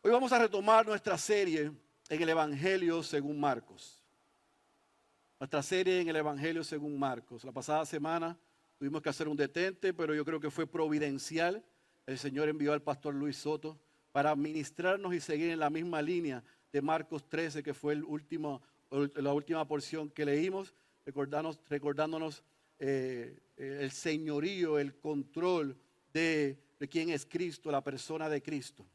Hoy vamos a retomar nuestra serie en el Evangelio según Marcos. Nuestra serie en el Evangelio según Marcos. La pasada semana tuvimos que hacer un detente, pero yo creo que fue providencial. El Señor envió al pastor Luis Soto para ministrarnos y seguir en la misma línea de Marcos 13, que fue la última porción que leímos, recordándonos el señorío, el control de quién es Cristo, la persona de Cristo.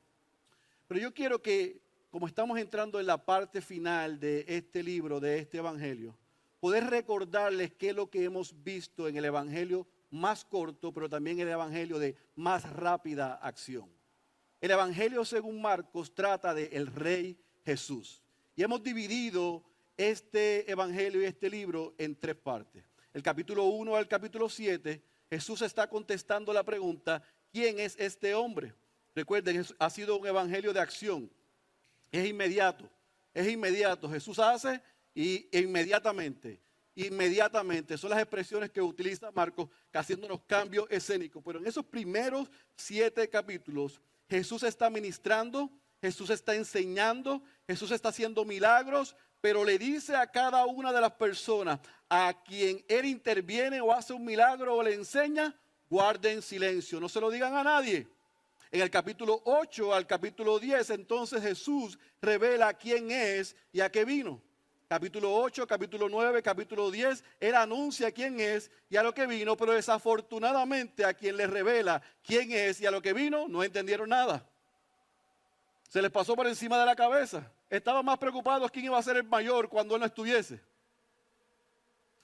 Pero yo quiero que, como estamos entrando en la parte final de este libro, de este evangelio, poder recordarles qué es lo que hemos visto en el evangelio más corto, pero también el evangelio de más rápida acción. El evangelio según Marcos trata del Rey Jesús. Y hemos dividido este evangelio y este libro en tres partes. El capítulo 1 al capítulo 7, Jesús está contestando la pregunta, ¿quién es este hombre? Recuerden, ha sido un evangelio de acción. Es inmediato. Jesús hace e inmediatamente. Inmediatamente. Son las expresiones que utiliza Marcos, haciéndonos cambios escénicos. Pero en esos primeros 7 capítulos, Jesús está ministrando, Jesús está enseñando, Jesús está haciendo milagros, pero le dice a cada una de las personas a quien Él interviene o hace un milagro o le enseña, guarden silencio, no se lo digan a nadie. En el capítulo 8 al capítulo 10, entonces Jesús revela quién es y a qué vino. Capítulo 8, capítulo 9, capítulo 10, Él anuncia quién es y a lo que vino, pero desafortunadamente a quien le revela quién es y a lo que vino, no entendieron nada. Se les pasó por encima de la cabeza. Estaban más preocupados quién iba a ser el mayor cuando Él no estuviese.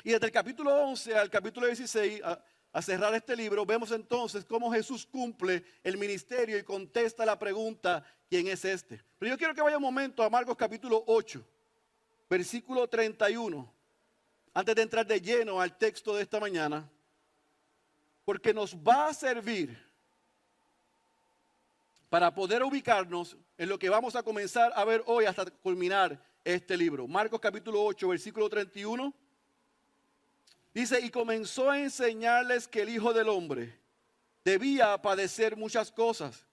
Y desde el capítulo 11 al capítulo 16, a cerrar este libro, vemos entonces cómo Jesús cumple el ministerio y contesta la pregunta, ¿quién es este? Pero yo quiero que vaya un momento a Marcos capítulo 8, versículo 31, antes de entrar de lleno al texto de esta mañana, porque nos va a servir para poder ubicarnos en lo que vamos a comenzar a ver hoy hasta culminar este libro. Marcos capítulo 8, versículo 31. Dice, y comenzó a enseñarles que el Hijo del Hombre debía padecer muchas cosas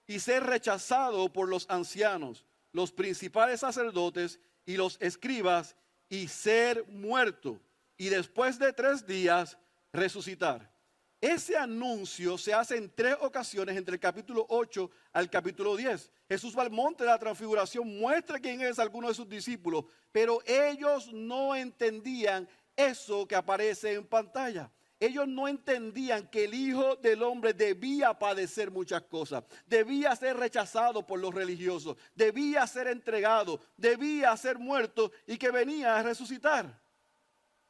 y ser rechazado por los ancianos, los principales sacerdotes y los escribas, y ser muerto, y después de 3 días resucitar. Ese anuncio se hace en 3 ocasiones entre el capítulo 8 al capítulo 10. Jesús va al monte de la transfiguración, muestra quién es alguno de sus discípulos, pero ellos no entendían eso que aparece en pantalla. Ellos no entendían que el Hijo del Hombre debía padecer muchas cosas, debía ser rechazado por los religiosos, debía ser entregado, debía ser muerto y que venía a resucitar.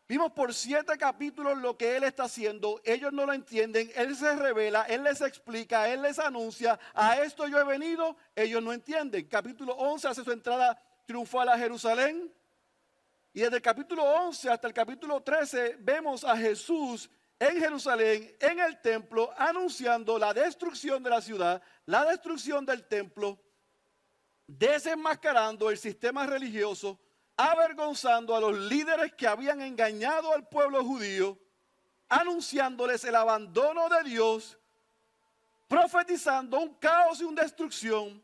Vimos por 7 capítulos lo que Él está haciendo, ellos no lo entienden, Él se revela, Él les explica, Él les anuncia, a esto yo he venido, ellos no entienden. Capítulo 11 hace su entrada triunfal a Jerusalén. Y desde el capítulo 11 hasta el capítulo 13 vemos a Jesús en Jerusalén, en el templo, anunciando la destrucción de la ciudad, la destrucción del templo, desenmascarando el sistema religioso, avergonzando a los líderes que habían engañado al pueblo judío, anunciándoles el abandono de Dios, profetizando un caos y una destrucción,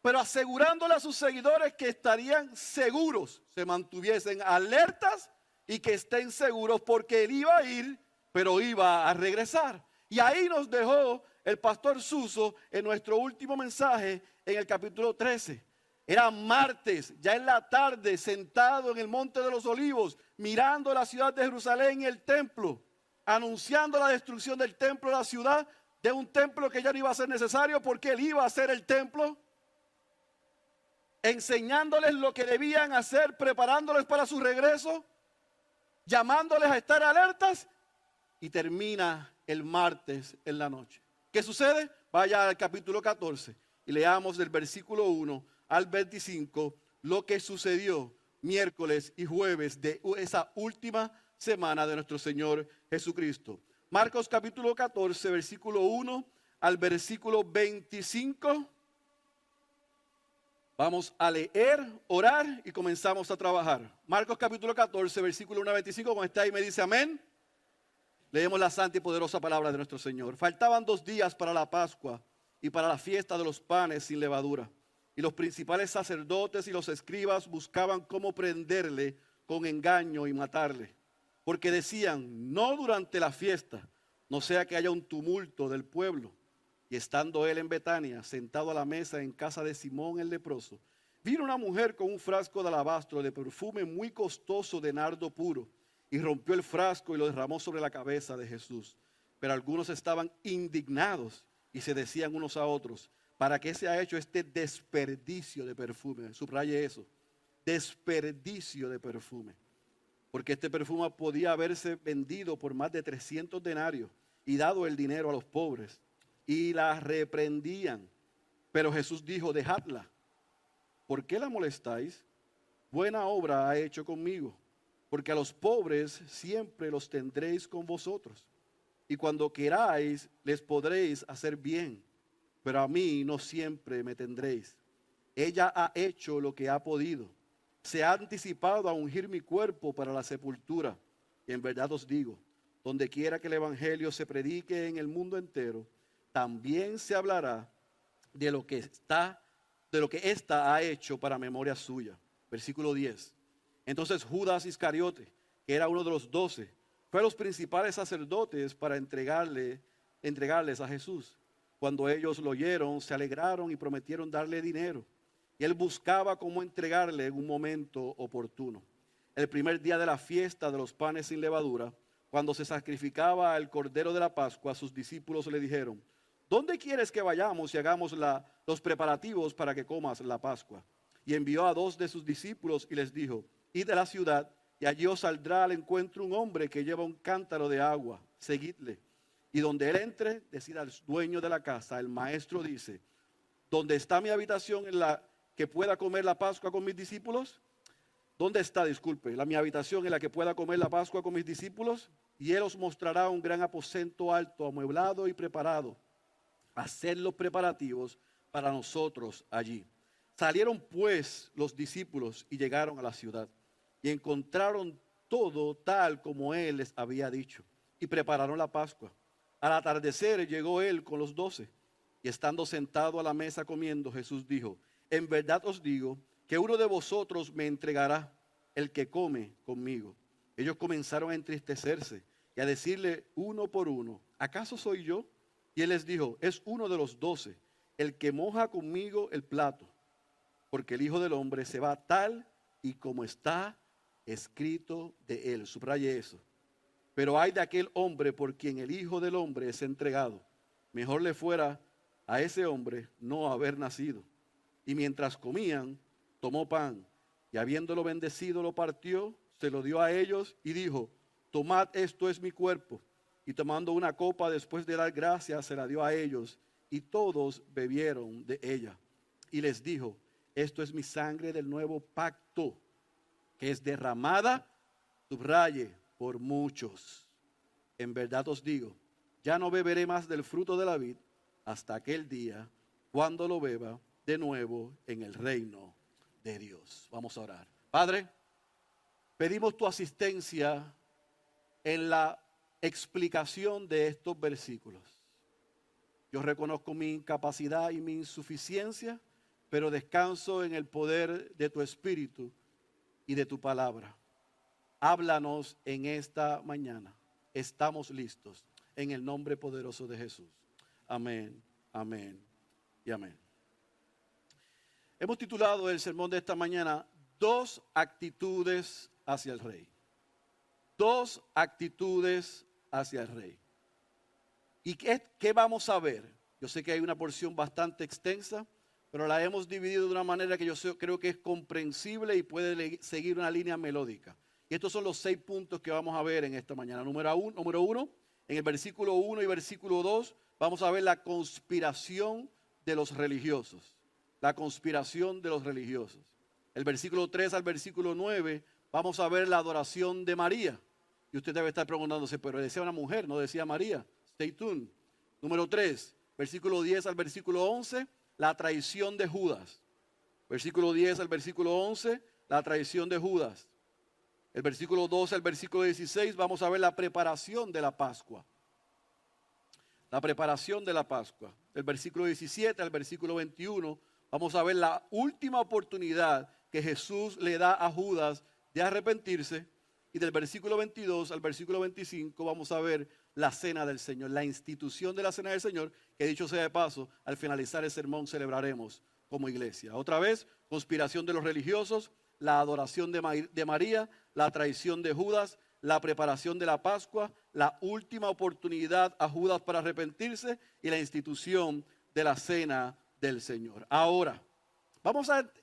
pero asegurándole a sus seguidores que estarían seguros, se mantuviesen alertas y que estén seguros porque Él iba a ir, pero iba a regresar. Y ahí nos dejó el pastor Suso en nuestro último mensaje en el capítulo 13. Era martes, ya en la tarde, sentado en el Monte de los Olivos, mirando la ciudad de Jerusalén y el templo, anunciando la destrucción del templo de la ciudad, de un templo que ya no iba a ser necesario porque Él iba a ser el templo, enseñándoles lo que debían hacer, preparándoles para su regreso, llamándoles a estar alertas, y termina el martes en la noche. ¿Qué sucede? Vaya al capítulo 14 y leamos del versículo 1 al 25 lo que sucedió miércoles y jueves de esa última semana de nuestro Señor Jesucristo. Marcos capítulo 14, versículo 1 al versículo 25. Vamos a leer, orar y comenzamos a trabajar. Marcos capítulo 14, versículo 1 a 25, como está ahí me dice amén. Leemos la santa y poderosa palabra de nuestro Señor. Faltaban 2 días para la Pascua y para la fiesta de los panes sin levadura. Y los principales sacerdotes y los escribas buscaban cómo prenderle con engaño y matarle. Porque decían, no durante la fiesta, no sea que haya un tumulto del pueblo. Y estando él en Betania, sentado a la mesa en casa de Simón el leproso, vino una mujer con un frasco de alabastro de perfume muy costoso de nardo puro, y rompió el frasco y lo derramó sobre la cabeza de Jesús. Pero algunos estaban indignados y se decían unos a otros, ¿para qué se ha hecho este desperdicio de perfume? Subraye eso, desperdicio de perfume. Porque este perfume podía haberse vendido por más de 300 denarios y dado el dinero a los pobres. Y la reprendían. Pero Jesús dijo, dejadla. ¿Por qué la molestáis? Buena obra ha hecho conmigo, porque a los pobres siempre los tendréis con vosotros. Y cuando queráis, les podréis hacer bien, pero a mí no siempre me tendréis. Ella ha hecho lo que ha podido. Se ha anticipado a ungir mi cuerpo para la sepultura. Y en verdad os digo, donde quiera que el evangelio se predique en el mundo entero, también se hablará de lo que ésta ha hecho para memoria suya. Versículo 10. Entonces Judas Iscariote, que era uno de los 12, fue a los principales sacerdotes para entregarles a Jesús. Cuando ellos lo oyeron, se alegraron y prometieron darle dinero. Y él buscaba cómo entregarle en un momento oportuno. El primer día de la fiesta de los panes sin levadura, cuando se sacrificaba el cordero de la Pascua, sus discípulos le dijeron, ¿dónde quieres que vayamos y hagamos los preparativos para que comas la Pascua? Y envió a 2 de sus discípulos y les dijo, id a la ciudad y allí os saldrá al encuentro un hombre que lleva un cántaro de agua, seguidle. Y donde él entre, decid al dueño de la casa, el maestro dice, ¿dónde está mi habitación en la que pueda comer la Pascua con mis discípulos? ¿Dónde está, mi habitación en la que pueda comer la Pascua con mis discípulos? Y él os mostrará un gran aposento alto, amueblado y preparado. Haced los preparativos para nosotros allí. Salieron pues los discípulos y llegaron a la ciudad. Y encontraron todo tal como él les había dicho. Y prepararon la Pascua. Al atardecer llegó él con los 12. Y estando sentado a la mesa comiendo, Jesús dijo, en verdad os digo que uno de vosotros me entregará, el que come conmigo. Ellos comenzaron a entristecerse y a decirle uno por uno, ¿acaso soy yo? Y él les dijo, es uno de los 12, el que moja conmigo el plato, porque el Hijo del Hombre se va tal y como está escrito de él. Subraye eso. Pero hay de aquel hombre por quien el Hijo del Hombre es entregado. Mejor le fuera a ese hombre no haber nacido. Y mientras comían, tomó pan, y habiéndolo bendecido, lo partió, se lo dio a ellos y dijo, tomad, esto es mi cuerpo. Y tomando una copa después de dar gracias, se la dio a ellos, y todos bebieron de ella. Y les dijo, esto es mi sangre del nuevo pacto, que es derramada, subraye, por muchos. En verdad os digo, ya no beberé más del fruto de la vid hasta aquel día, cuando lo beba de nuevo en el reino de Dios. Vamos a orar. Padre, pedimos tu asistencia en la explicación de estos versículos. Yo reconozco mi incapacidad y mi insuficiencia, pero descanso en el poder de tu Espíritu y de tu palabra. Háblanos en esta mañana. Estamos listos en el nombre poderoso de Jesús. Amén, amén y amén. Hemos titulado el sermón de esta mañana, 2 actitudes hacia el Rey. 2 actitudes hacia el Rey. ¿Y qué vamos a ver? Yo sé que hay una porción bastante extensa, pero la hemos dividido de una manera que yo creo que es comprensible y puede seguir una línea melódica. Y estos son los 6 puntos que vamos a ver en esta mañana. Número uno, en el versículo 1 y versículo 2, vamos a ver la conspiración de los religiosos. La conspiración de los religiosos. El versículo 3 al versículo 9, vamos a ver la adoración de María. Y usted debe estar preguntándose, pero decía una mujer, no decía María. Stay tuned. Número 3, versículo 10 al versículo 11, la traición de Judas. Versículo 10 al versículo 11, la traición de Judas. El versículo 12 al versículo 16, vamos a ver la preparación de la Pascua. La preparación de la Pascua. Del versículo 17 al versículo 21, vamos a ver la última oportunidad que Jesús le da a Judas de arrepentirse. Y del versículo 22 al versículo 25 vamos a ver la cena del Señor, la institución de la cena del Señor, que dicho sea de paso, al finalizar el sermón celebraremos como iglesia. Otra vez, conspiración de los religiosos, la adoración de María, la traición de Judas, la preparación de la Pascua, la última oportunidad a Judas para arrepentirse y la institución de la cena del Señor. Ahora,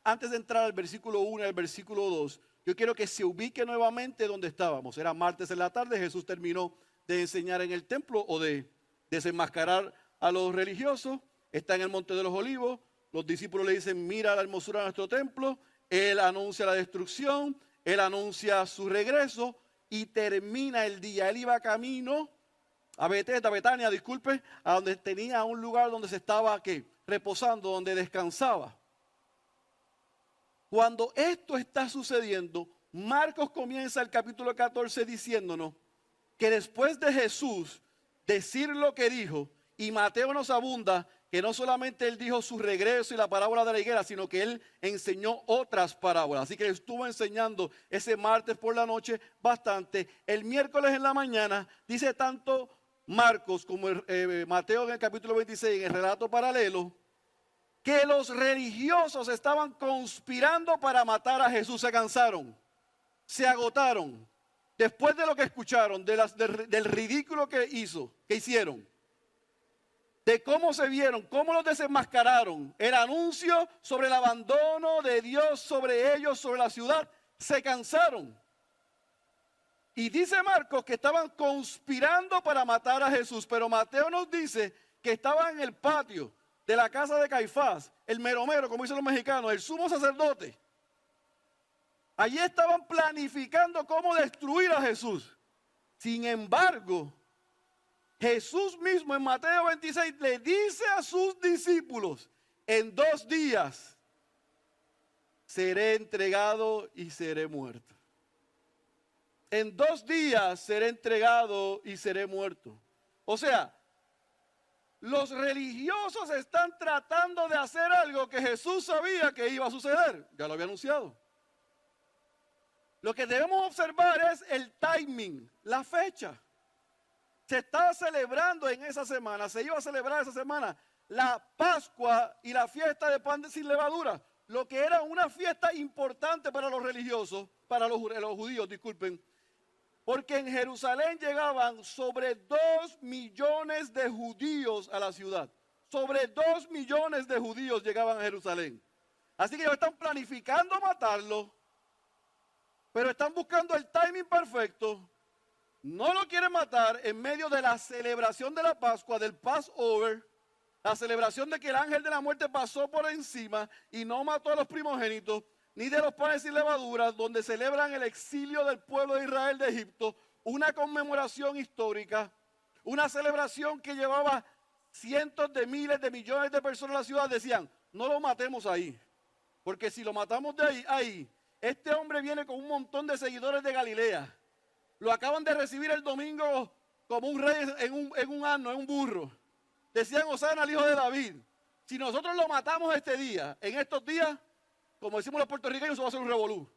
antes de entrar al versículo 1 y al versículo 2, yo quiero que se ubique nuevamente donde estábamos. Era martes en la tarde, Jesús terminó de enseñar en el templo o de desenmascarar a los religiosos. Está en el Monte de los Olivos, los discípulos le dicen, mira la hermosura de nuestro templo. Él anuncia la destrucción, él anuncia su regreso y termina el día. Él iba camino a Betania, a donde tenía un lugar donde se estaba reposando, donde descansaba. Cuando esto está sucediendo, Marcos comienza el capítulo 14 diciéndonos que después de Jesús decir lo que dijo, y Mateo nos abunda que no solamente él dijo su regreso y la parábola de la higuera, sino que él enseñó otras parábolas. Así que estuvo enseñando ese martes por la noche bastante. El miércoles en la mañana dice tanto Marcos como Mateo en el capítulo 26, en el relato paralelo, que los religiosos estaban conspirando para matar a Jesús. Se cansaron, se agotaron. Después de lo que escucharon, del ridículo que hicieron, de cómo se vieron, cómo los desenmascararon, el anuncio sobre el abandono de Dios sobre ellos, sobre la ciudad, se cansaron. Y dice Marcos que estaban conspirando para matar a Jesús, pero Mateo nos dice que estaban en el patio de la casa de Caifás, el mero mero, como dicen los mexicanos, el sumo sacerdote. Allí estaban planificando cómo destruir a Jesús. Sin embargo, Jesús mismo en Mateo 26 le dice a sus discípulos, en 2 días seré entregado y seré muerto. En 2 días seré entregado y seré muerto. O sea, los religiosos están tratando de hacer algo que Jesús sabía que iba a suceder. Ya lo había anunciado. Lo que debemos observar es el timing, la fecha. Se estaba celebrando en esa semana, se iba a celebrar esa semana la Pascua y la fiesta de pan sin levadura, lo que era una fiesta importante para los religiosos, para los judíos, disculpen, porque en Jerusalén llegaban sobre 2 millones de judíos a la ciudad. Sobre 2 millones de judíos llegaban a Jerusalén. Así que ellos están planificando matarlo, pero están buscando el timing perfecto. No lo quieren matar en medio de la celebración de la Pascua, del Passover, la celebración de que el ángel de la muerte pasó por encima y no mató a los primogénitos, ni de los panes sin levadura, donde celebran el exilio del pueblo de Israel de Egipto, una conmemoración histórica, una celebración que llevaba cientos de miles de millones de personas en la ciudad. Decían, no lo matemos ahí, porque si lo matamos de ahí, este hombre viene con un montón de seguidores de Galilea. Lo acaban de recibir el domingo como un rey en un asno, en un burro. Decían, Hosana al hijo de David. Si nosotros lo matamos este día, en estos días, como decimos los puertorriqueños, eso va a ser un revolú.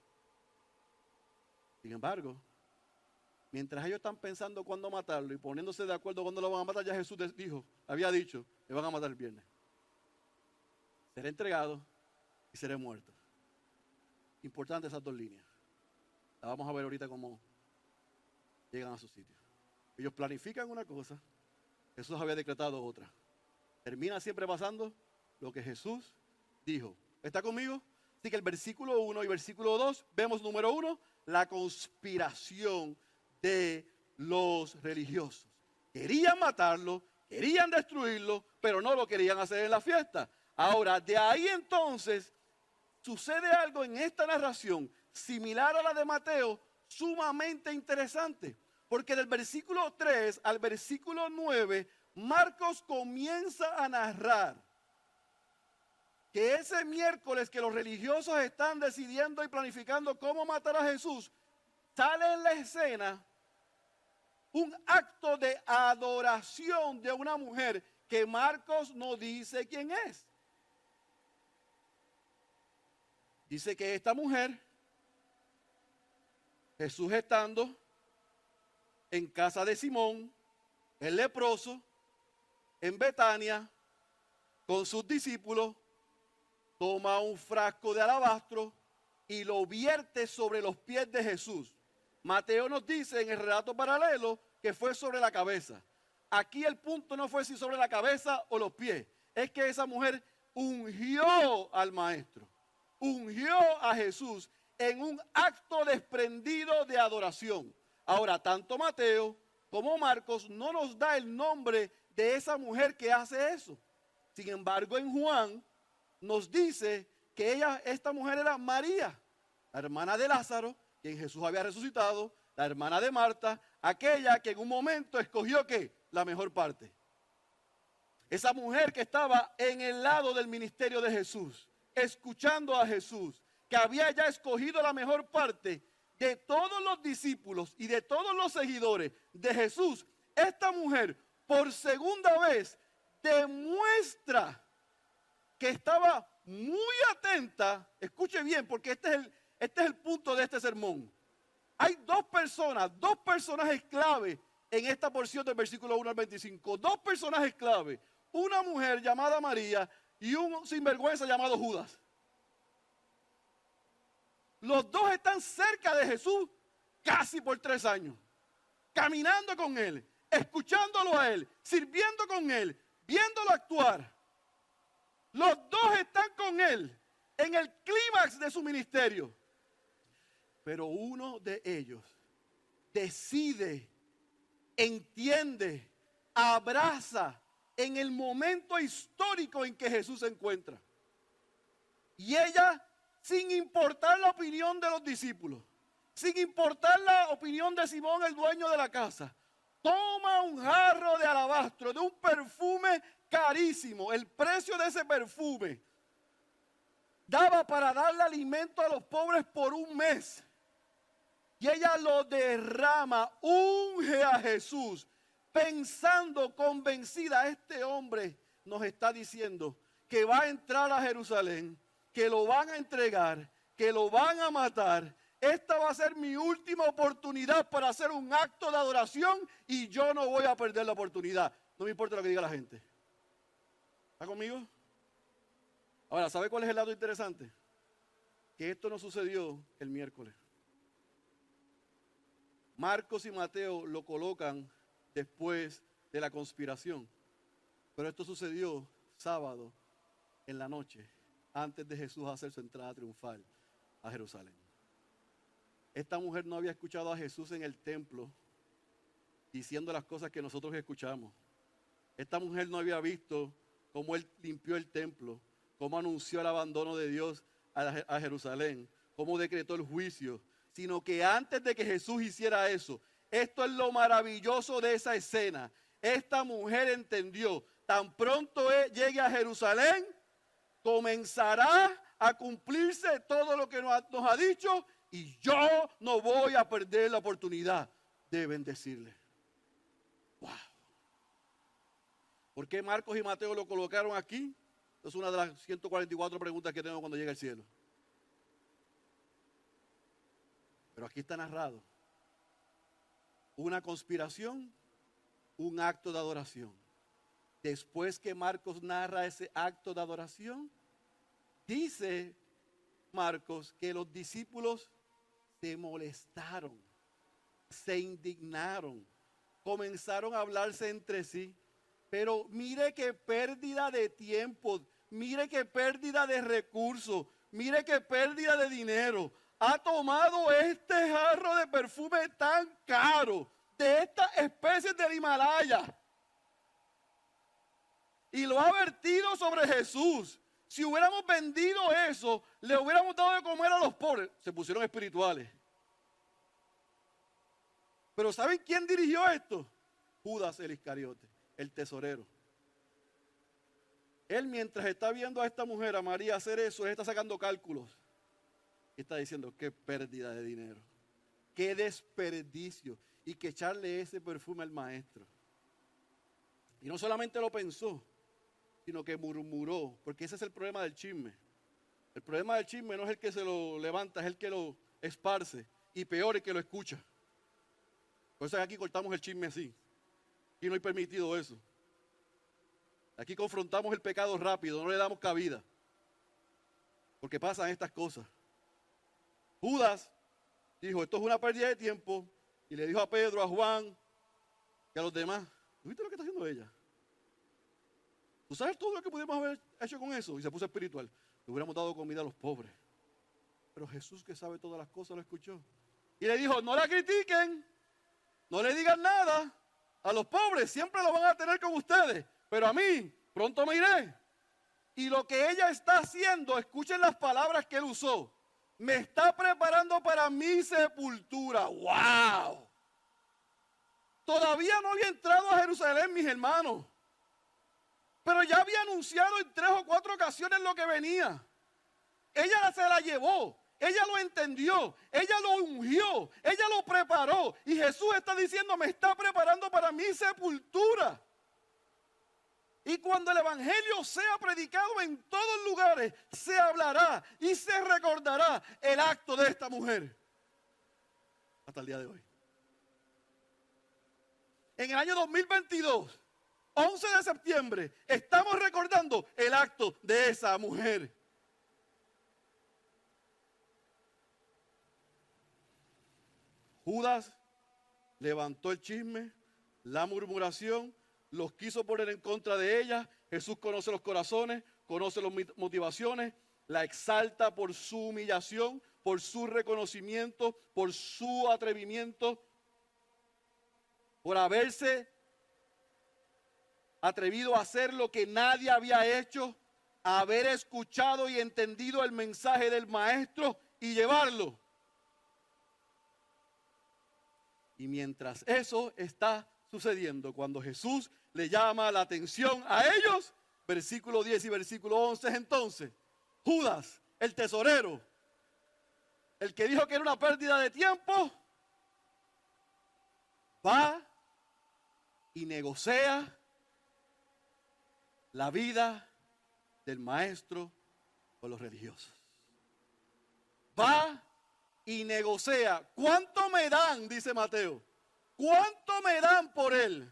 Sin embargo, mientras ellos están pensando cuándo matarlo y poniéndose de acuerdo cuándo lo van a matar, ya Jesús había dicho, le van a matar el viernes. Seré entregado y seré muerto. Importante esas 2 líneas. La vamos a ver ahorita cómo llegan a su sitio. Ellos planifican una cosa, Jesús había decretado otra. Termina siempre pasando lo que Jesús dijo. ¿Está conmigo? Así que el versículo 1 y versículo 2, vemos número 1, la conspiración de los religiosos. Querían matarlo, querían destruirlo, pero no lo querían hacer en la fiesta. Ahora, de ahí entonces, sucede algo en esta narración, similar a la de Mateo, sumamente interesante. Porque del versículo 3 al versículo 9, Marcos comienza a narrar que ese miércoles que los religiosos están decidiendo y planificando cómo matar a Jesús, sale en la escena un acto de adoración de una mujer que Marcos no dice quién es. Dice que esta mujer, Jesús estando en casa de Simón, el leproso, en Betania, con sus discípulos, toma un frasco de alabastro y lo vierte sobre los pies de Jesús. Mateo nos dice en el relato paralelo que fue sobre la cabeza. Aquí el punto no fue si sobre la cabeza o los pies, es que esa mujer ungió al maestro, ungió a Jesús en un acto desprendido de adoración. Ahora, tanto Mateo como Marcos no nos da el nombre de esa mujer que hace eso. Sin embargo, en Juan nos dice que esta mujer era María, la hermana de Lázaro, quien Jesús había resucitado, la hermana de Marta, aquella que en un momento escogió ¿qué? La mejor parte. Esa mujer que estaba en el lado del ministerio de Jesús, escuchando a Jesús, que había ya escogido la mejor parte de todos los discípulos y de todos los seguidores de Jesús. Esta mujer, por segunda vez, demuestra que estaba muy atenta. Escuche bien, porque este es el punto de este sermón. Hay dos personajes clave en esta porción del versículo 1 al 25. Dos personajes clave. Una mujer llamada María y un sinvergüenza llamado Judas. Los dos están cerca de Jesús casi por 3 años. Caminando con Él, escuchándolo a Él, sirviendo con Él, viéndolo actuar. Los dos están con Él en el clímax de su ministerio. Pero uno de ellos decide, entiende, abraza en el momento histórico en que Jesús se encuentra. Y ella, sin importar la opinión de los discípulos, sin importar la opinión de Simón, el dueño de la casa, toma un jarro de alabastro, de un perfume carísimo. El precio de ese perfume daba para darle alimento a los pobres por un mes. Y ella lo derrama, unge a Jesús, pensando, convencida, este hombre nos está diciendo que va a entrar a Jerusalén, que lo van a entregar, que lo van a matar. Esta va a ser mi última oportunidad para hacer un acto de adoración y yo no voy a perder la oportunidad. No me importa lo que diga la gente. ¿Está conmigo? Ahora, ¿sabe cuál es el lado interesante? Que esto no sucedió el miércoles. Marcos y Mateo lo colocan después de la conspiración. Pero esto sucedió sábado en la noche, antes de Jesús hacer su entrada triunfal a Jerusalén. Esta mujer no había escuchado a Jesús en el templo diciendo las cosas que nosotros escuchamos. Esta mujer no había visto cómo Él limpió el templo, cómo anunció el abandono de Dios a Jerusalén, cómo decretó el juicio, sino que antes de que Jesús hiciera eso, esto es lo maravilloso de esa escena. Esta mujer entendió, tan pronto llegue a Jerusalén, comenzará a cumplirse todo lo que nos ha dicho y yo no voy a perder la oportunidad de bendecirle. Wow. ¿Por qué Marcos y Mateo lo colocaron aquí? Es una de las 144 preguntas que tengo cuando llegue al cielo. Pero aquí está narrado una conspiración, un acto de adoración. Después que Marcos narra ese acto de adoración, dice Marcos que los discípulos se molestaron, se indignaron, comenzaron a hablarse entre sí. Pero mire qué pérdida de tiempo, mire qué pérdida de recursos, mire qué pérdida de dinero. Ha tomado este jarro de perfume tan caro, de estas especies del Himalaya, y lo ha vertido sobre Jesús. Si hubiéramos vendido eso, le hubiéramos dado de comer a los pobres. Se pusieron espirituales. Pero ¿saben quién dirigió esto? Judas el Iscariote, el tesorero. Él, mientras está viendo a esta mujer, a María, hacer eso, él está sacando cálculos. Y está diciendo, qué pérdida de dinero, qué desperdicio, y que echarle ese perfume al maestro. Y no solamente lo pensó, sino que murmuró, porque ese es el problema del chisme. El problema del chisme no es el que se lo levanta, es el que lo esparce. Y peor, el que lo escucha. Por eso aquí cortamos el chisme así. Aquí no hay permitido eso. Aquí confrontamos el pecado rápido, no le damos cabida. Porque pasan estas cosas. Judas dijo, esto es una pérdida de tiempo. Y le dijo a Pedro, a Juan y a los demás, ¿viste lo que está haciendo ella? ¿Tú sabes todo lo que pudimos haber hecho con eso? Y se puso espiritual. Le hubiéramos dado comida a los pobres. Pero Jesús, que sabe todas las cosas, lo escuchó. Y le dijo, no la critiquen, no le digan nada. A los pobres siempre lo van a tener con ustedes. Pero a mí, pronto me iré. Y lo que ella está haciendo, escuchen las palabras que él usó. Me está preparando para mi sepultura. ¡Wow! Todavía no había entrado a Jerusalén, mis hermanos. Pero ya había anunciado en 3 o 4 ocasiones lo que venía. Ella se la llevó. Ella lo entendió. Ella lo ungió. Ella lo preparó. Y Jesús está diciendo, me está preparando para mi sepultura. Y cuando el evangelio sea predicado en todos lugares, se hablará y se recordará el acto de esta mujer. Hasta el día de hoy. En el año 2022, 11 de septiembre, estamos recordando el acto de esa mujer. Judas levantó el chisme, la murmuración, los quiso poner en contra de ella. Jesús conoce los corazones, conoce las motivaciones, la exalta por su humillación, por su reconocimiento, por su atrevimiento, por haberse atrevido a hacer lo que nadie había hecho, haber escuchado y entendido el mensaje del maestro y llevarlo. Y mientras eso está sucediendo, cuando Jesús le llama la atención a ellos, versículo 10 y versículo 11, entonces, Judas, el tesorero, el que dijo que era una pérdida de tiempo, va y negocia la vida del maestro con los religiosos. Va y negocia. ¿Cuánto me dan? Dice Mateo. ¿Cuánto me dan por él?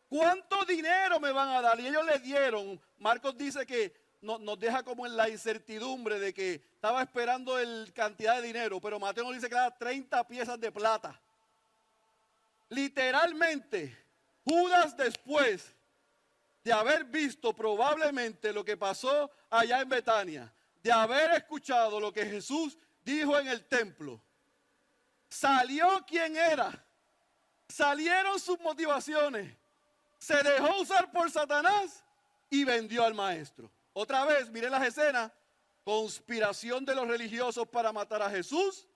¿Cuánto dinero me van a dar? Y ellos le dieron. Marcos dice que nos deja como en la incertidumbre de que estaba esperando el cantidad de dinero, pero Mateo nos dice que era 30 piezas de plata. Literalmente, Judas, después de haber visto probablemente lo que pasó allá en Betania, de haber escuchado lo que Jesús dijo en el templo, salió quien era, salieron sus motivaciones, se dejó usar por Satanás y vendió al maestro. Otra vez, miren las escenas, conspiración de los religiosos para matar a Jesús,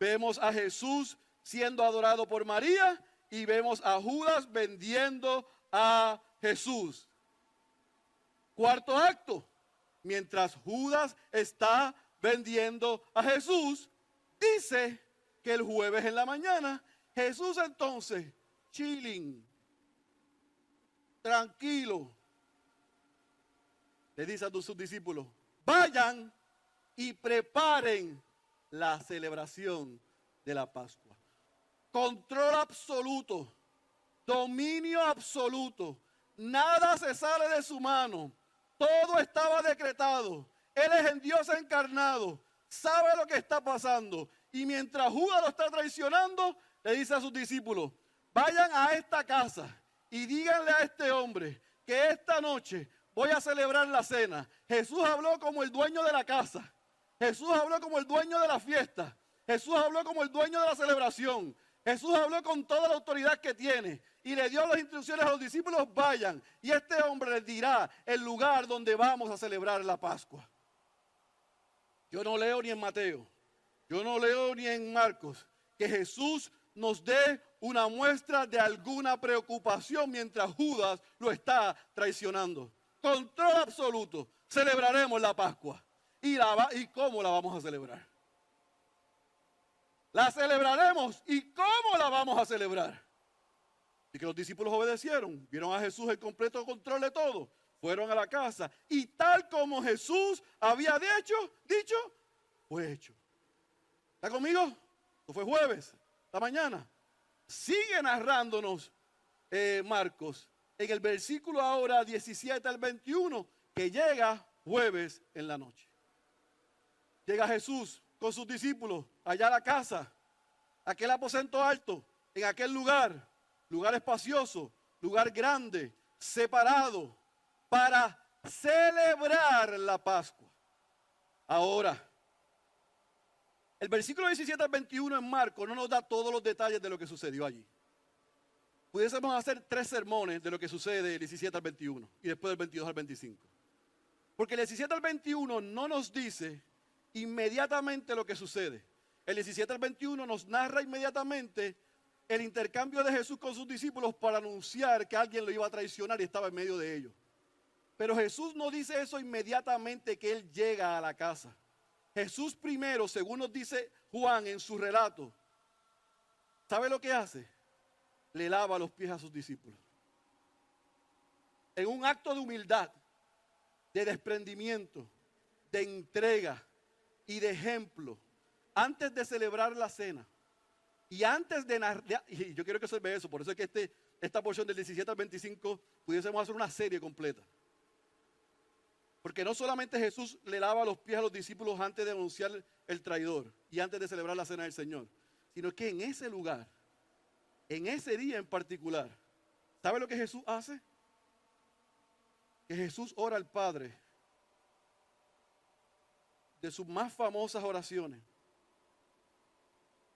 vemos a Jesús siendo adorado por María y vemos a Judas vendiendo a Jesús. Cuarto acto, mientras Judas está vendiendo a Jesús, dice que el jueves en la mañana, Jesús entonces, chilling, tranquilo, le dice a sus discípulos, vayan y preparen la celebración de la Pascua. Control absoluto, dominio absoluto, nada se sale de su mano, todo estaba decretado. Él es el Dios encarnado, sabe lo que está pasando. Y mientras Judas lo está traicionando, le dice a sus discípulos, vayan a esta casa y díganle a este hombre que esta noche voy a celebrar la cena. Jesús habló como el dueño de la casa. Jesús habló como el dueño de la fiesta. Jesús habló como el dueño de la celebración. Jesús habló con toda la autoridad que tiene y le dio las instrucciones a los discípulos, vayan. Y este hombre les dirá el lugar donde vamos a celebrar la Pascua. Yo no leo ni en Mateo, yo no leo ni en Marcos, que Jesús nos dé una muestra de alguna preocupación mientras Judas lo está traicionando. Control absoluto, celebraremos la Pascua. ¿Y cómo la vamos a celebrar? La celebraremos, ¿y cómo la vamos a celebrar? Y que los discípulos obedecieron, vieron a Jesús el completo control de todo. Fueron a la casa y tal como Jesús había dicho, fue hecho. ¿Está conmigo? Esto fue jueves, esta mañana. Sigue narrándonos Marcos en el versículo ahora 17 al 21, que llega jueves en la noche. Llega Jesús con sus discípulos allá a la casa, aquel aposento alto, en aquel lugar espacioso, lugar grande, separado, para celebrar la Pascua. Ahora, el versículo 17 al 21 en Marcos no nos da todos los detalles de lo que sucedió allí. Pudiésemos hacer 3 sermones de lo que sucede del 17 al 21 y después del 22 al 25. Porque el 17 al 21 no nos dice inmediatamente lo que sucede. El 17 al 21 nos narra inmediatamente el intercambio de Jesús con sus discípulos para anunciar que alguien lo iba a traicionar y estaba en medio de ellos. Pero Jesús no dice eso inmediatamente que Él llega a la casa. Jesús primero, según nos dice Juan en su relato, ¿sabe lo que hace? Le lava los pies a sus discípulos. En un acto de humildad, de desprendimiento, de entrega y de ejemplo, antes de celebrar la cena y antes de narrar, y yo quiero que observe eso, por eso es que esta porción del 17 al 25 pudiésemos hacer una serie completa. Porque no solamente Jesús le lava los pies a los discípulos antes de anunciar el traidor y antes de celebrar la cena del Señor, sino que en ese lugar, en ese día en particular, ¿sabe lo que Jesús hace? Que Jesús ora al Padre de sus más famosas oraciones,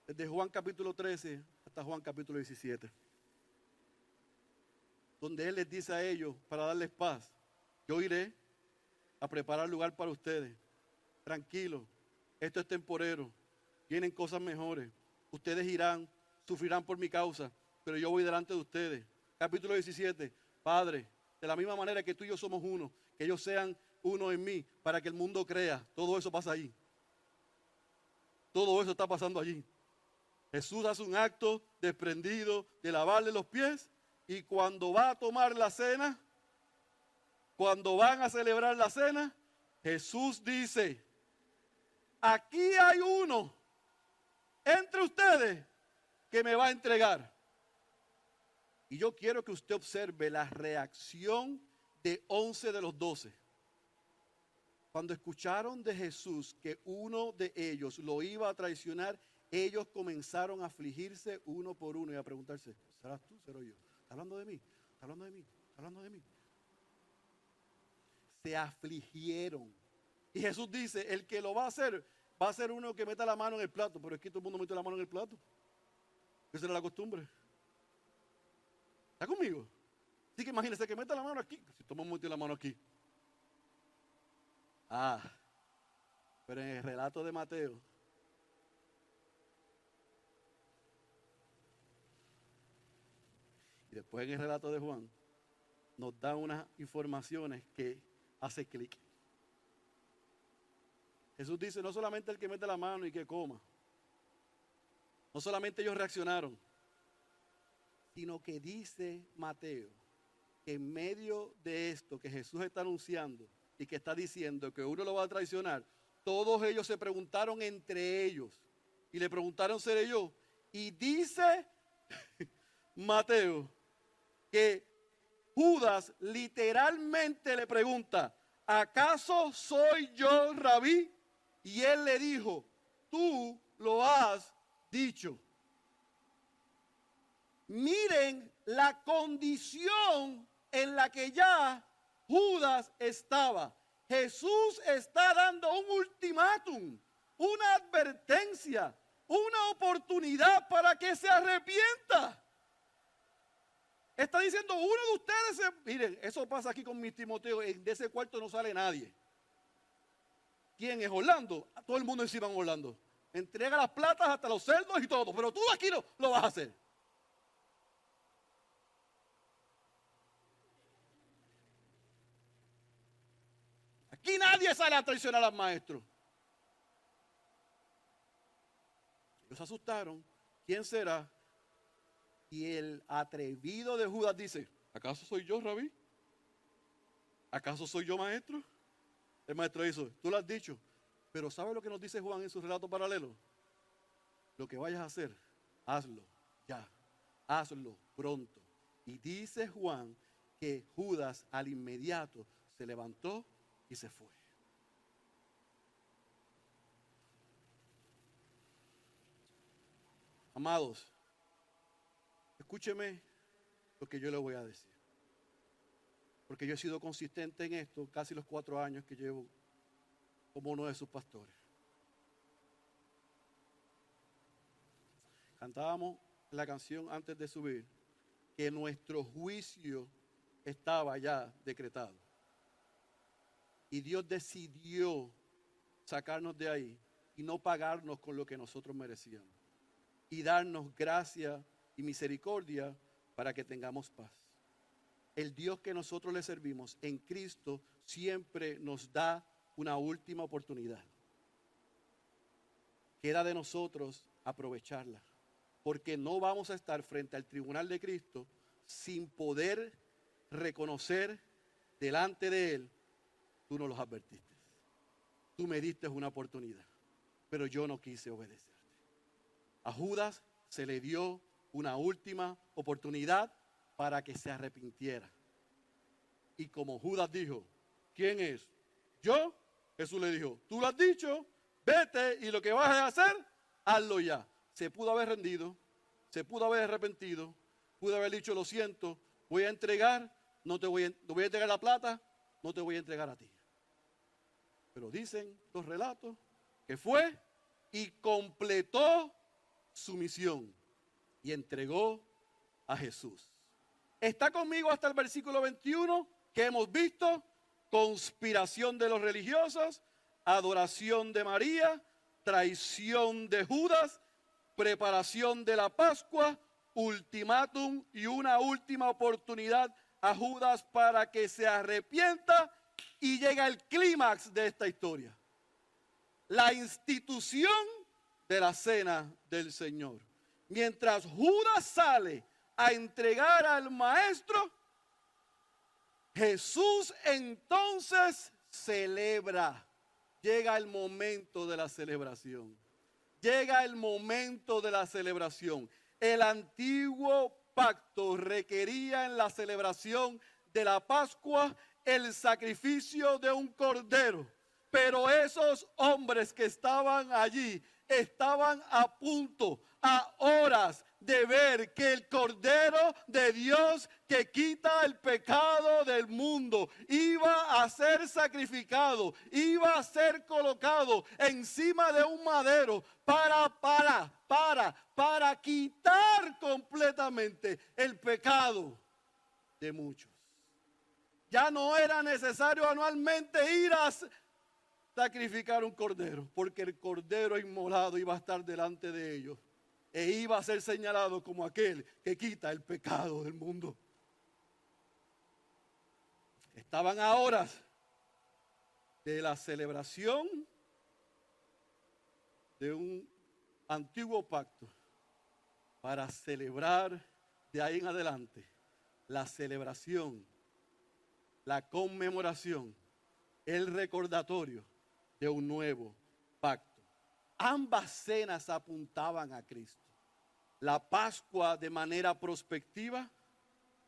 desde Juan capítulo 13 hasta Juan capítulo 17, donde Él les dice a ellos, para darles paz, yo iré a preparar lugar para ustedes. Tranquilo, esto es temporero, vienen cosas mejores. Ustedes irán, sufrirán por mi causa, pero yo voy delante de ustedes. Capítulo 17, Padre, de la misma manera que tú y yo somos uno, que ellos sean uno en mí, para que el mundo crea. Todo eso pasa allí. Todo eso está pasando allí. Jesús hace un acto desprendido de lavarle los pies, y cuando va a tomar la cena, cuando van a celebrar la cena, Jesús dice, aquí hay uno entre ustedes que me va a entregar. Y yo quiero que usted observe la reacción de 11 de los 12. Cuando escucharon de Jesús que uno de ellos lo iba a traicionar, ellos comenzaron a afligirse uno por uno y a preguntarse, ¿serás tú? ¿Seré yo? ¿Está hablando de mí? ¿Está hablando de mí? ¿Está hablando de mí? Se afligieron. Y Jesús dice, el que lo va a ser uno que meta la mano en el plato. Pero es que todo el mundo mete la mano en el plato. Esa era la costumbre. ¿Está conmigo? Así que imagínense que meta la mano aquí. Si todo el mundo mete la mano aquí. Pero en el relato de Mateo, y después en el relato de Juan, nos da unas informaciones que hace clic. Jesús dice, no solamente el que mete la mano y que coma, no solamente ellos reaccionaron, sino que dice Mateo que en medio de esto que Jesús está anunciando y que está diciendo que uno lo va a traicionar, todos ellos se preguntaron entre ellos y le preguntaron, ¿seré yo? Y dice Mateo que Judas literalmente le pregunta, ¿acaso soy yo, Rabí? Y él le dijo, tú lo has dicho. Miren la condición en la que ya Judas estaba. Jesús está dando un ultimátum, una advertencia, una oportunidad para que se arrepienta. Está diciendo, uno de ustedes, miren, eso pasa aquí con mi Timoteo, de ese cuarto no sale nadie. ¿Quién es Orlando? Todo el mundo encima en Orlando. Entrega las platas hasta los cerdos y todo, pero tú aquí no lo vas a hacer. Aquí nadie sale a traicionar al maestro. Ellos se asustaron. ¿Quién será? Y el atrevido de Judas dice, ¿acaso soy yo, Rabí? ¿Acaso soy yo maestro? El maestro hizo, tú lo has dicho. Pero ¿sabe lo que nos dice Juan en su relato paralelo? Lo que vayas a hacer, hazlo ya, hazlo pronto. Y dice Juan que Judas al inmediato se levantó y se fue. Amados, escúcheme lo que yo le voy a decir. Porque yo he sido consistente en esto casi los 4 años que llevo como uno de sus pastores. Cantábamos la canción antes de subir que nuestro juicio estaba ya decretado. Y Dios decidió sacarnos de ahí y no pagarnos con lo que nosotros merecíamos. Y darnos gracia y misericordia para que tengamos paz. El Dios que nosotros le servimos en Cristo siempre nos da una última oportunidad. Queda de nosotros aprovecharla, porque no vamos a estar frente al tribunal de Cristo sin poder reconocer delante de Él, tú nos los advertiste, tú me diste una oportunidad, pero yo no quise obedecerte. A Judas se le dio una última oportunidad para que se arrepintiera. Y como Judas dijo, ¿quién es? ¿Yo? Jesús le dijo, tú lo has dicho, vete y lo que vas a hacer, hazlo ya. Se pudo haber rendido, se pudo haber arrepentido, pudo haber dicho, lo siento, voy a entregar, no voy a entregar la plata, no te voy a entregar a ti. Pero dicen los relatos que fue y completó su misión y entregó a Jesús. Está conmigo hasta el versículo 21 que hemos visto: conspiración de los religiosos, adoración de María, traición de Judas, preparación de la Pascua, ultimátum y una última oportunidad a Judas para que se arrepienta, y llega el clímax de esta historia: la institución de la cena del Señor. Mientras Judas sale a entregar al maestro, Jesús entonces celebra. Llega el momento de la celebración. Llega el momento de la celebración. El antiguo pacto requería en la celebración de la Pascua el sacrificio de un cordero. Pero esos hombres que estaban allí estaban a punto, a horas de ver que el Cordero de Dios que quita el pecado del mundo iba a ser sacrificado, iba a ser colocado encima de un madero para quitar completamente el pecado de muchos. Ya no era necesario anualmente ir a sacrificar un cordero, porque el cordero inmolado iba a estar delante de ellos e iba a ser señalado como aquel que quita el pecado del mundo. Estaban a horas de la celebración de un antiguo pacto para celebrar de ahí en adelante la celebración, la conmemoración, el recordatorio de un nuevo pacto. Ambas cenas apuntaban a Cristo. La Pascua de manera prospectiva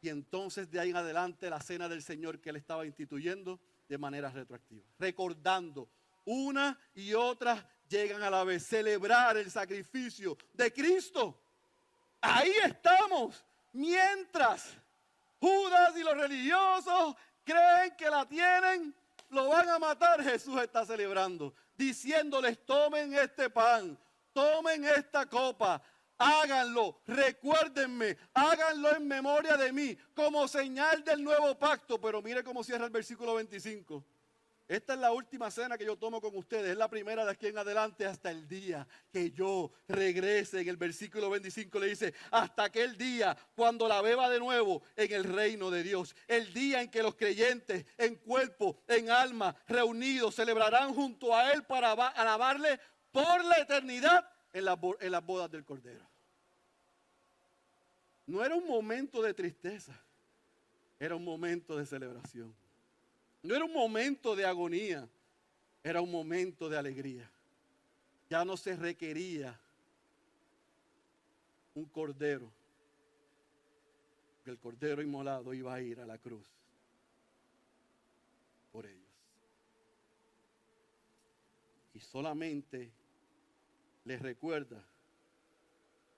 y entonces de ahí en adelante la cena del Señor que Él estaba instituyendo de manera retroactiva. Recordando, una y otra llegan a la vez, celebrar el sacrificio de Cristo. Ahí estamos, mientras Judas y los religiosos creen que la tienen, lo van a matar. Jesús está celebrando, diciéndoles: tomen este pan, tomen esta copa, háganlo, recuérdenme, háganlo en memoria de mí, como señal del nuevo pacto. Pero mire cómo cierra el versículo 25. Esta es la última cena que yo tomo con ustedes. Es la primera de aquí en adelante hasta el día que yo regrese. En el versículo 25 le dice: hasta aquel día cuando la beba de nuevo en el reino de Dios. El día en que los creyentes en cuerpo, en alma, reunidos, celebrarán junto a Él para alabarle por la eternidad en las bodas del Cordero. No era un momento de tristeza, era un momento de celebración. No era un momento de agonía, era un momento de alegría. Ya no se requería un cordero, que el cordero inmolado iba a ir a la cruz por ellos. Y solamente les recuerda,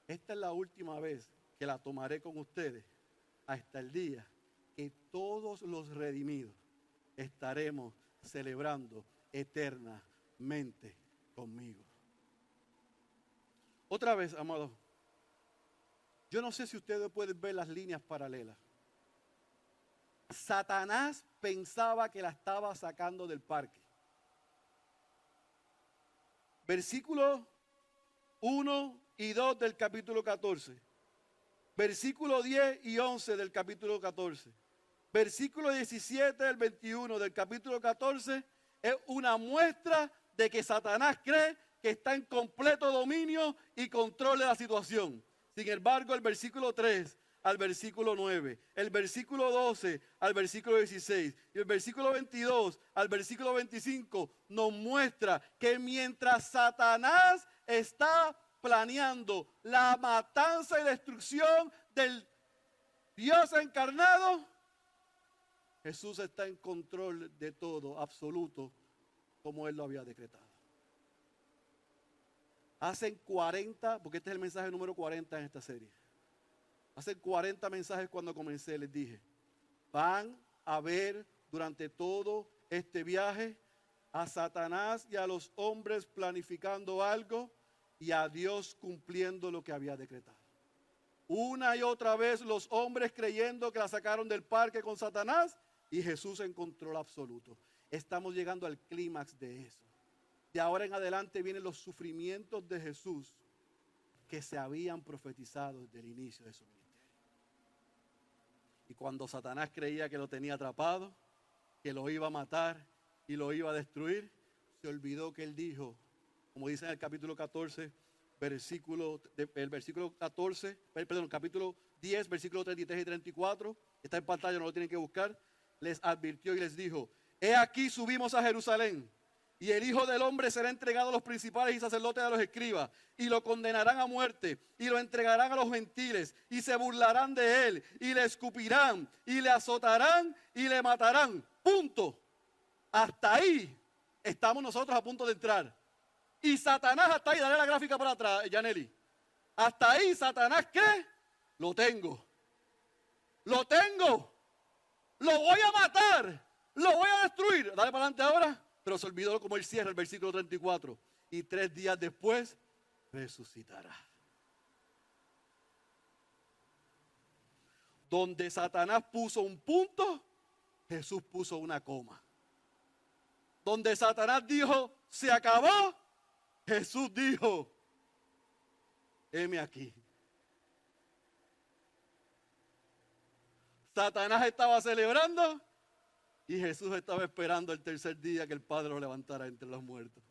esta es la última vez que la tomaré con ustedes hasta el día que todos los redimidos estaremos celebrando eternamente conmigo. Otra vez, amados, yo no sé si ustedes pueden ver las líneas paralelas. Satanás pensaba que la estaba sacando del parque. Versículos 1 y 2 del capítulo 14. Versículo 10 y 11 del capítulo 14. Versículo 17 al 21 del capítulo 14 es una muestra de que Satanás cree que está en completo dominio y control de la situación. Sin embargo, el versículo 3 al versículo 9, el versículo 12 al versículo 16 y el versículo 22 al versículo 25 nos muestra que mientras Satanás está planeando la matanza y destrucción del Dios encarnado, Jesús está en control de todo, absoluto, como Él lo había decretado. Hacen 40, porque este es el mensaje número 40 en esta serie. Hacen 40 mensajes cuando comencé, les dije, van a ver durante todo este viaje a Satanás y a los hombres planificando algo y a Dios cumpliendo lo que había decretado. Una y otra vez los hombres creyendo que la sacaron del parque con Satanás y Jesús en control absoluto. Estamos llegando al clímax de eso. De ahora en adelante vienen los sufrimientos de Jesús que se habían profetizado desde el inicio de su ministerio. Y cuando Satanás creía que lo tenía atrapado, que lo iba a matar y lo iba a destruir, se olvidó que él dijo, como dice en el capítulo 14, capítulo 10, versículos 33 y 34, está en pantalla, no lo tienen que buscar, les advirtió y les dijo, he aquí subimos a Jerusalén, y el Hijo del Hombre será entregado a los principales y sacerdotes, a los escribas, y lo condenarán a muerte, y lo entregarán a los gentiles, y se burlarán de él, y le escupirán, y le azotarán, y le matarán. Punto. Hasta ahí estamos nosotros a punto de entrar. Y Satanás hasta ahí, dale la gráfica para atrás, Yaneli. Hasta ahí, Satanás, ¿qué? Lo tengo. Lo tengo. Lo voy a matar. Lo voy a destruir. Dale para adelante ahora. Pero se olvidó cómo él cierra el versículo 34. Y 3 días después, resucitará. Donde Satanás puso un punto, Jesús puso una coma. Donde Satanás dijo, se acabó, Jesús dijo, heme aquí. Satanás estaba celebrando y Jesús estaba esperando el tercer día que el Padre lo levantara entre los muertos.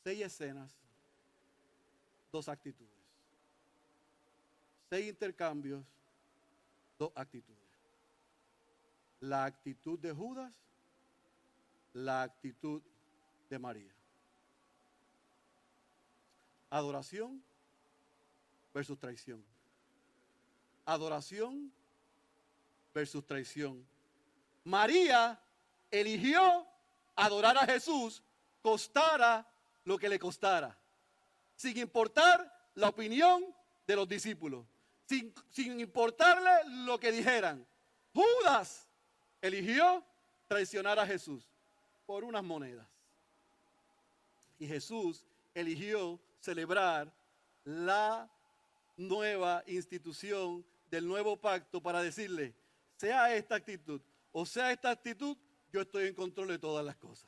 Seis escenas, 2 actitudes. 6 intercambios, 2 actitudes. La actitud de Judas, la actitud de María. Adoración versus traición. Adoración versus traición. María eligió adorar a Jesús, costara lo que le costara, sin importar la opinión de los discípulos, sin importarle lo que dijeran. Judas eligió traicionar a Jesús por unas monedas. Y Jesús eligió celebrar la nueva institución del nuevo pacto para decirle, sea esta actitud o sea esta actitud, yo estoy en control de todas las cosas.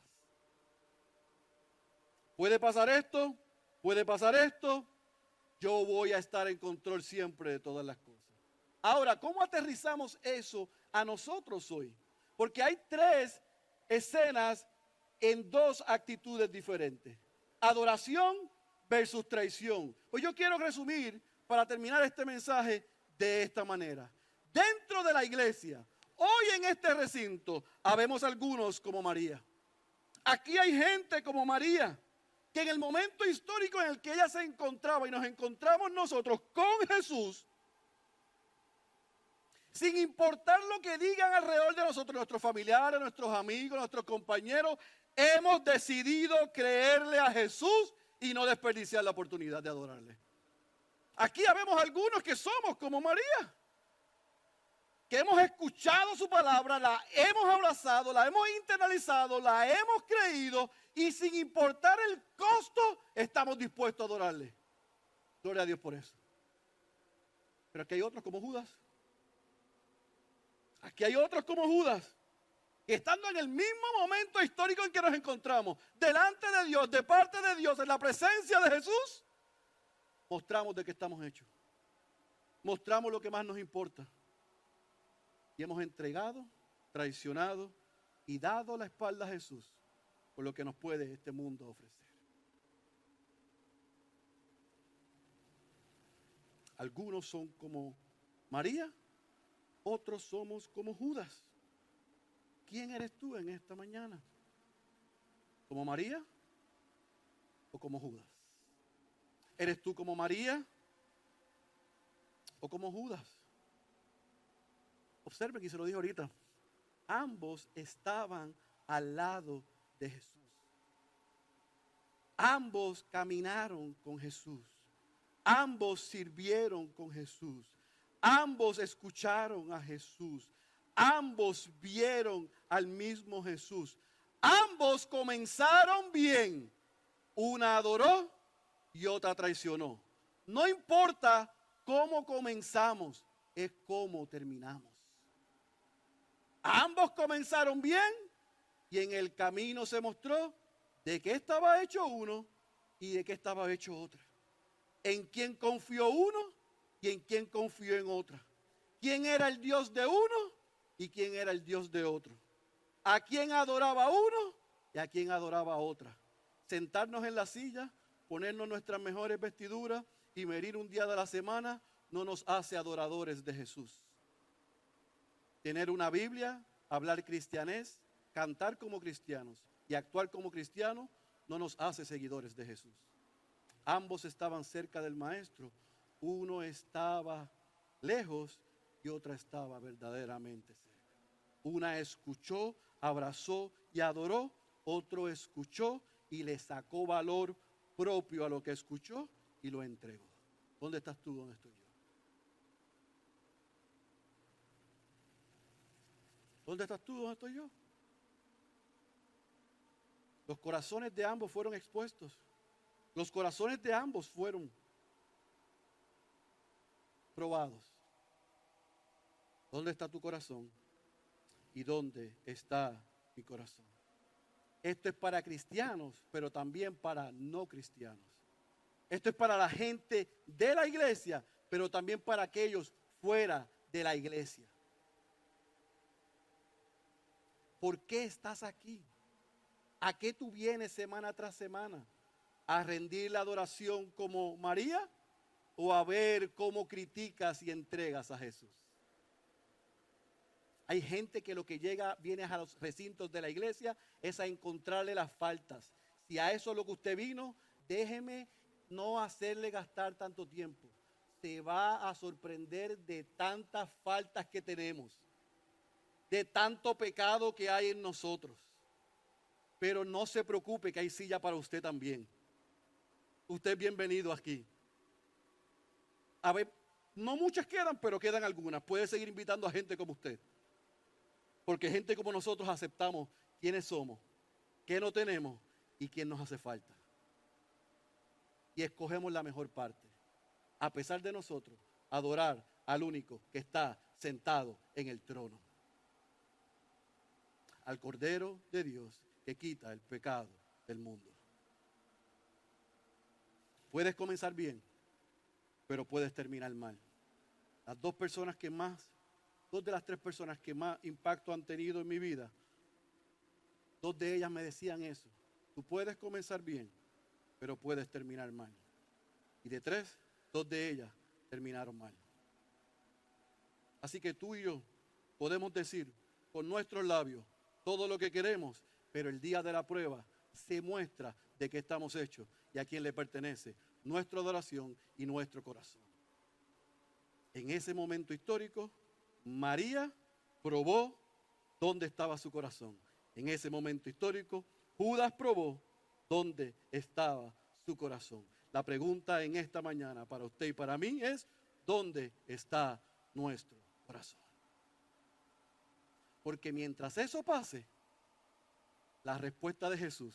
Puede pasar esto, yo voy a estar en control siempre de todas las cosas. Ahora, ¿cómo aterrizamos eso a nosotros hoy? Porque hay 3 escenas en dos actitudes diferentes. Adoración versus traición. Pues yo quiero resumir para terminar este mensaje de esta manera. Dentro de la iglesia, hoy en este recinto, habemos algunos como María. Aquí hay gente como María, que en el momento histórico en el que ella se encontraba y nos encontramos nosotros con Jesús, sin importar lo que digan alrededor de nosotros, nuestros familiares, nuestros amigos, nuestros compañeros, hemos decidido creerle a Jesús y no desperdiciar la oportunidad de adorarle. Aquí habemos algunos que somos como María, que hemos escuchado su palabra, la hemos abrazado, la hemos internalizado, la hemos creído y sin importar el costo estamos dispuestos a adorarle. Gloria a Dios por eso. Pero aquí hay otros como Judas. Aquí hay otros como Judas, que estando en el mismo momento histórico en que nos encontramos, delante de Dios, de parte de Dios, en la presencia de Jesús, mostramos de qué estamos hechos. Mostramos lo que más nos importa. Y hemos entregado, traicionado y dado la espalda a Jesús por lo que nos puede este mundo ofrecer. Algunos son como María, otros somos como Judas. ¿Quién eres tú en esta mañana? ¿Como María o como Judas? ¿Eres tú como María o como Judas? Observen que se lo dije ahorita. Ambos estaban al lado de Jesús. Ambos caminaron con Jesús. Ambos sirvieron con Jesús. Ambos escucharon a Jesús. Ambos vieron al mismo Jesús. Ambos comenzaron bien. Una adoró y otra traicionó. No importa cómo comenzamos, es cómo terminamos. Ambos comenzaron bien y en el camino se mostró de qué estaba hecho uno y de qué estaba hecho otro. En quién confió uno y en quién confió en otra. ¿Quién era el Dios de uno y quién era el Dios de otro? ¿A quién adoraba uno y a quién adoraba otra? Sentarnos en la silla, ponernos nuestras mejores vestiduras y venir un día de la semana no nos hace adoradores de Jesús. Tener una Biblia, hablar cristianés, cantar como cristianos y actuar como cristianos no nos hace seguidores de Jesús. Ambos estaban cerca del Maestro. Uno estaba lejos y otra estaba verdaderamente cerca. Una escuchó, abrazó y adoró. Otro escuchó y le sacó valor propio a lo que escuchó y lo entregó. ¿Dónde estás tú? ¿Dónde estoy yo? ¿Dónde estás tú? ¿Dónde estoy yo? Los corazones de ambos fueron expuestos. Los corazones de ambos fueron probados. ¿Dónde está tu corazón? ¿Y dónde está mi corazón? Esto es para cristianos, pero también para no cristianos. Esto es para la gente de la iglesia, pero también para aquellos fuera de la iglesia. ¿Por qué estás aquí? ¿A qué tú vienes semana tras semana? ¿A rendir la adoración como María? ¿O a ver cómo criticas y entregas a Jesús? Hay gente que lo que viene a los recintos de la iglesia es a encontrarle las faltas. Si a eso es lo que usted vino, déjeme no hacerle gastar tanto tiempo. Se va a sorprender de tantas faltas que tenemos, de tanto pecado que hay en nosotros. Pero no se preocupe que hay silla para usted también. Usted es bienvenido aquí. A ver, no muchas quedan, pero quedan algunas. Puede seguir invitando a gente como usted. Porque gente como nosotros aceptamos quiénes somos, qué no tenemos y quién nos hace falta. Y escogemos la mejor parte. A pesar de nosotros, adorar al único que está sentado en el trono. Al Cordero de Dios que quita el pecado del mundo. Puedes comenzar bien, pero puedes terminar mal. Las dos de las tres personas que más impacto han tenido en mi vida Dos de ellas me decían eso. Tú puedes comenzar bien, pero puedes terminar mal. Y de tres, dos de ellas terminaron mal. Así que tú y yo podemos decir con nuestros labios todo lo que queremos, pero el día de la prueba se muestra de qué estamos hechos y a quién le pertenece nuestra adoración y nuestro corazón. En ese momento histórico, María probó dónde estaba su corazón. En ese momento histórico, Judas probó dónde estaba su corazón. La pregunta en esta mañana para usted y para mí es, ¿dónde está nuestro corazón? Porque mientras eso pase, la respuesta de Jesús,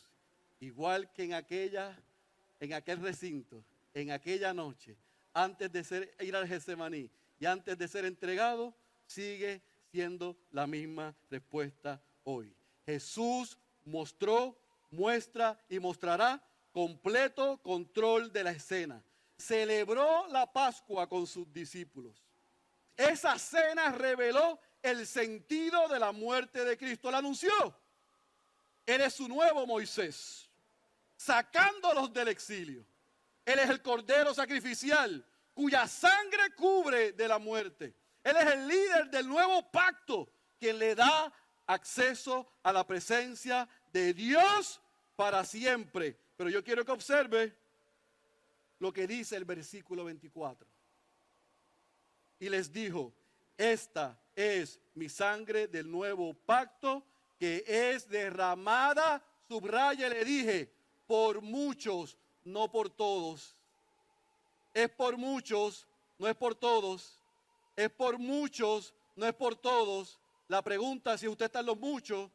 igual que en aquel recinto, en aquella noche, antes de ir al Getsemaní y antes de ser entregado, sigue siendo la misma respuesta hoy. Jesús muestra y mostrará completo control de la escena. Celebró la Pascua con sus discípulos. Esa cena reveló el sentido de la muerte de Cristo. La anunció. Él es su nuevo Moisés, sacándolos del exilio. Él es el Cordero sacrificial, cuya sangre cubre de la muerte. Él es el líder del nuevo pacto, que le da acceso a la presencia de Dios para siempre. Pero yo quiero que observe lo que dice el versículo 24. Y les dijo, esta es mi sangre del nuevo pacto, que es derramada, subraya, le dije, por muchos, no por todos. Es por muchos, no es por todos. Es por muchos, no es por todos. La pregunta es si usted está en los muchos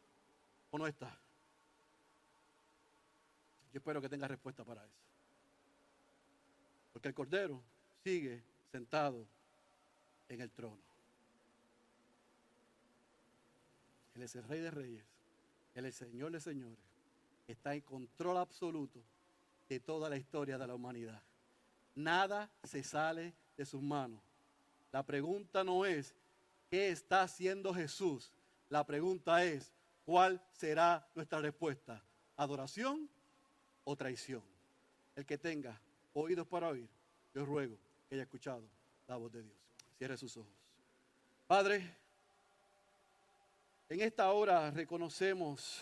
o no está. Yo espero que tenga respuesta para eso. Porque el Cordero sigue sentado en el trono. Él es el Rey de Reyes. Él es el Señor de Señores. Está en control absoluto de toda la historia de la humanidad. Nada se sale de sus manos. La pregunta no es ¿qué está haciendo Jesús? La pregunta es ¿cuál será nuestra respuesta? ¿Adoración o traición? El que tenga oídos para oír, yo ruego que haya escuchado la voz de Dios. Cierre sus ojos. Padre, en esta hora reconocemos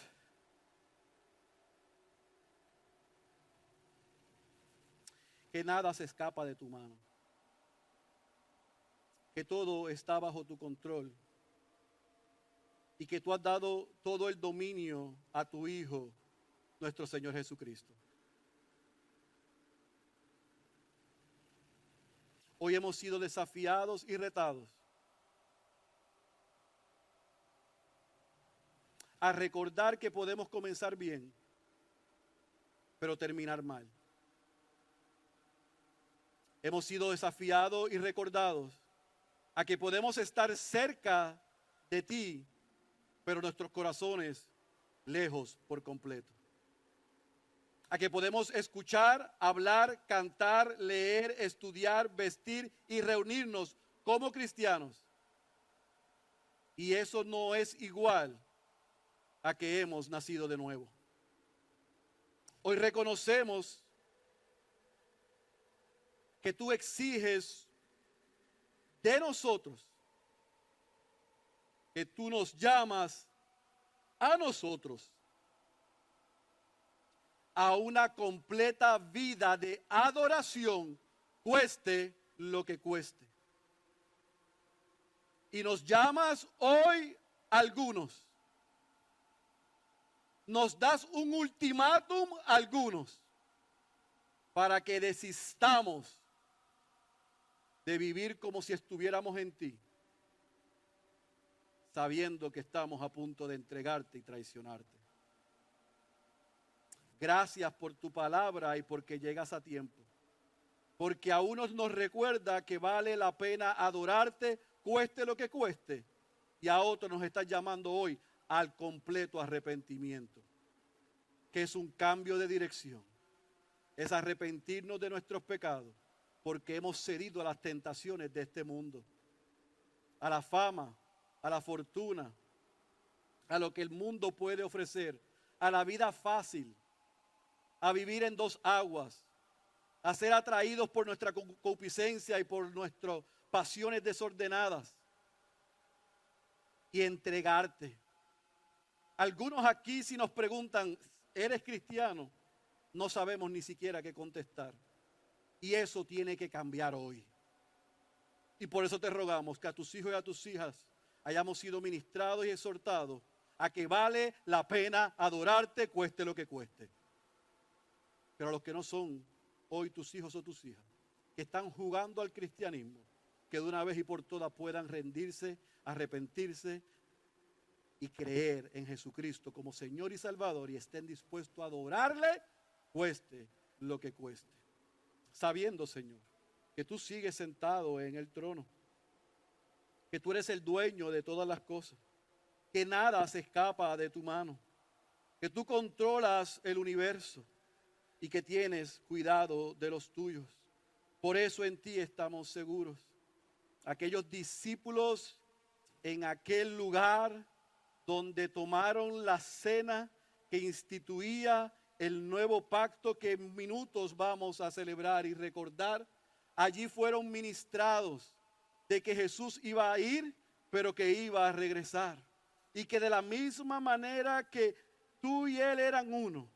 que nada se escapa de tu mano, que todo está bajo tu control y que tú has dado todo el dominio a tu Hijo, nuestro Señor Jesucristo. Hoy hemos sido desafiados y retados a recordar que podemos comenzar bien, pero terminar mal. Hemos sido desafiados y recordados a que podemos estar cerca de ti, pero nuestros corazones lejos por completo. A que podemos escuchar, hablar, cantar, leer, estudiar, vestir y reunirnos como cristianos. Y eso no es igual a que hemos nacido de nuevo. Hoy reconocemos que tú exiges de nosotros, que tú nos llamas a nosotros a una completa vida de adoración, cueste lo que cueste. Y nos llamas hoy algunos. Nos das un ultimátum a algunos para que desistamos de vivir como si estuviéramos en ti, sabiendo que estamos a punto de entregarte y traicionarte. Gracias por tu palabra y porque llegas a tiempo. Porque a unos nos recuerda que vale la pena adorarte, cueste lo que cueste. Y a otros nos estás llamando hoy al completo arrepentimiento, que es un cambio de dirección. Es arrepentirnos de nuestros pecados, porque hemos cedido a las tentaciones de este mundo, a la fama, a la fortuna, a lo que el mundo puede ofrecer, a la vida fácil, a vivir en dos aguas, a ser atraídos por nuestra concupiscencia y por nuestras pasiones desordenadas y entregarte. Algunos aquí, si nos preguntan, ¿eres cristiano? No sabemos ni siquiera qué contestar. Y eso tiene que cambiar hoy. Y por eso te rogamos que a tus hijos y a tus hijas hayamos sido ministrados y exhortados a que vale la pena adorarte, cueste lo que cueste. Pero a los que no son hoy tus hijos o tus hijas, que están jugando al cristianismo, que de una vez y por todas puedan rendirse, arrepentirse y creer en Jesucristo como Señor y Salvador y estén dispuestos a adorarle, cueste lo que cueste. Sabiendo, Señor, que tú sigues sentado en el trono, que tú eres el dueño de todas las cosas, que nada se escapa de tu mano, que tú controlas el universo y que tienes cuidado de los tuyos. Por eso en ti estamos seguros. Aquellos discípulos en aquel lugar donde tomaron la cena que instituía el nuevo pacto que en minutos vamos a celebrar y recordar, allí fueron ministrados de que Jesús iba a ir, pero que iba a regresar. Y que de la misma manera que tú y Él eran uno,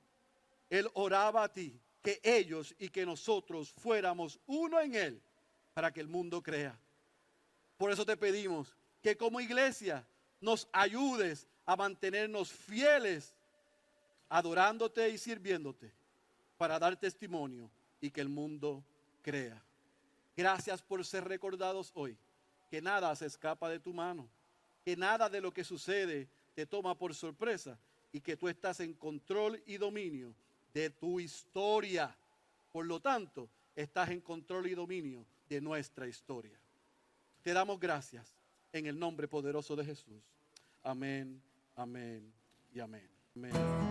Él oraba a ti, que ellos y que nosotros fuéramos uno en Él, para que el mundo crea. Por eso te pedimos que como iglesia nos ayudes a mantenernos fieles, adorándote y sirviéndote, para dar testimonio y que el mundo crea. Gracias por ser recordados hoy, que nada se escapa de tu mano, que nada de lo que sucede te toma por sorpresa y que tú estás en control y dominio de tu historia. Por lo tanto, estás en control y dominio de nuestra historia. Te damos gracias en el nombre poderoso de Jesús. Amén, amén y amén. Amén.